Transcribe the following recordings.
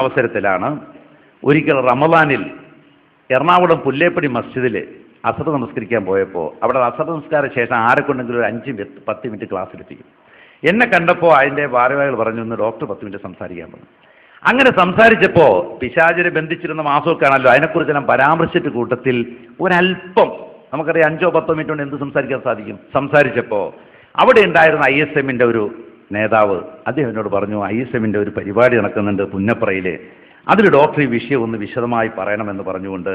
അവസരത്തിലാണ് ഒരിക്കൽ റമദാനിൽ എറണാകുളം പുല്ലേപ്പടി മസ്ജിദിൽ അസർ നമസ്കരിക്കാൻ പോയപ്പോൾ അവിടെ അസർ നമസ്കാര ശേഷം ആരെക്കൊണ്ടെങ്കിലും ഒരു 5-10 മിനിറ്റ് ക്ലാസ് എടുപ്പിക്കും. എന്നെ കണ്ടപ്പോൾ അതിൻ്റെ ഭാരവാഹികൾ പറഞ്ഞു, ഒന്ന് ഡോക്ടർ 10 മിനിറ്റ് സംസാരിക്കാൻ പറഞ്ഞു. അങ്ങനെ സംസാരിച്ചപ്പോൾ പിശാചിനെ ബന്ധിച്ചിരുന്ന മാസമൊക്കെ ആണല്ലോ, അതിനെക്കുറിച്ചെല്ലാം പരാമർശിച്ച കൂട്ടത്തിൽ ഒരല്പം നമുക്കറിയാം 5-10 മിനിറ്റ് കൊണ്ട് എന്ത് സംസാരിക്കാൻ സാധിക്കും. സംസാരിച്ചപ്പോൾ അവിടെ ഉണ്ടായിരുന്ന ISMൻ്റെ ഒരു നേതാവ് അദ്ദേഹം എന്നോട് പറഞ്ഞു, ISMൻ്റെ ഒരു പരിപാടി നടക്കുന്നുണ്ട് പുന്നപ്രയിൽ, അതിൽ ഡോക്ടർ ഈ വിഷയം ഒന്ന് വിശദമായി പറയണമെന്ന് പറഞ്ഞുകൊണ്ട്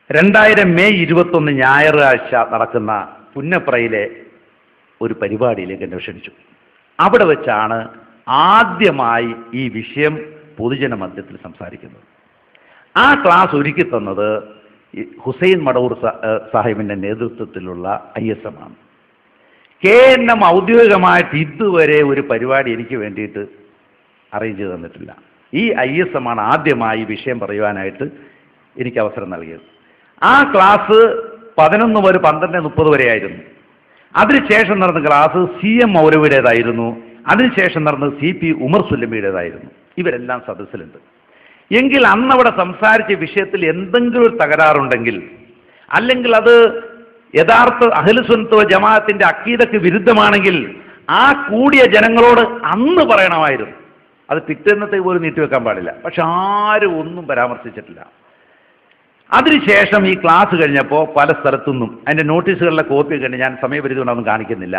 2000 മെയ് 21 ഞായറാഴ്ച നടക്കുന്ന പുന്നപ്രയിലെ ഒരു പരിപാടിയിലേക്ക് എന്നെ ക്ഷണിച്ചു. അവിടെ വെച്ചാണ് ആദ്യമായി ഈ വിഷയം പൊതുജന മധ്യത്തിൽ സംസാരിക്കുന്നത്. ആ ക്ലാസ് ഒരുക്കി തന്നത് ഹുസൈൻ മടവൂർ സാഹിബിൻ്റെ നേതൃത്വത്തിലുള്ള ISM ആണ്. KNM ഔദ്യോഗികമായിട്ട് ഇതുവരെ ഒരു പരിപാടി എനിക്ക് വേണ്ടിയിട്ട് അറേഞ്ച് ചെയ്ത് തന്നിട്ടില്ല. ഈ ISM ആണ് ആദ്യമായി വിഷയം പറയുവാനായിട്ട് എനിക്ക് അവസരം നൽകിയത്. ആ ക്ലാസ് 11 മുതൽ 12:30 വരെ ആയിരുന്നു. അതിനുശേഷം നടന്ന ക്ലാസ് CM മൗലവിയുടേതായിരുന്നു. അതിനുശേഷം നടന്നത് CP ഉമർ സുല്ലമിയുടേതായിരുന്നു. ഇവരെല്ലാം സദസ്സിലുണ്ട്. എങ്കിൽ അന്നവിടെ സംസാരിച്ച വിഷയത്തിൽ എന്തെങ്കിലും ഒരു തകരാറുണ്ടെങ്കിൽ, അല്ലെങ്കിൽ അത് യഥാർത്ഥ അഹ്ലുസുന്നത്ത് വൽ ജമാഅത്തിന്റെ അഖീദക്ക് വിരുദ്ധമാണെങ്കിൽ ആ കൂടിയ ജനങ്ങളോട് അന്ന് പറയണമായിരുന്നു. അത് പിറ്റേന്നത്തെ പോലും നീട്ടിവെക്കാൻ പാടില്ല. പക്ഷെ ആരും ഒന്നും പരാമർശിച്ചിട്ടില്ല. അതിനുശേഷം ഈ ക്ലാസ് കഴിഞ്ഞപ്പോൾ പല സ്ഥലത്തുനിന്നും അതിൻ്റെ നോട്ടീസുകളിലെ കോപ്പി കണ്ട് ഞാൻ സമയപരിധി കൊണ്ടൊന്നും കാണിക്കുന്നില്ല,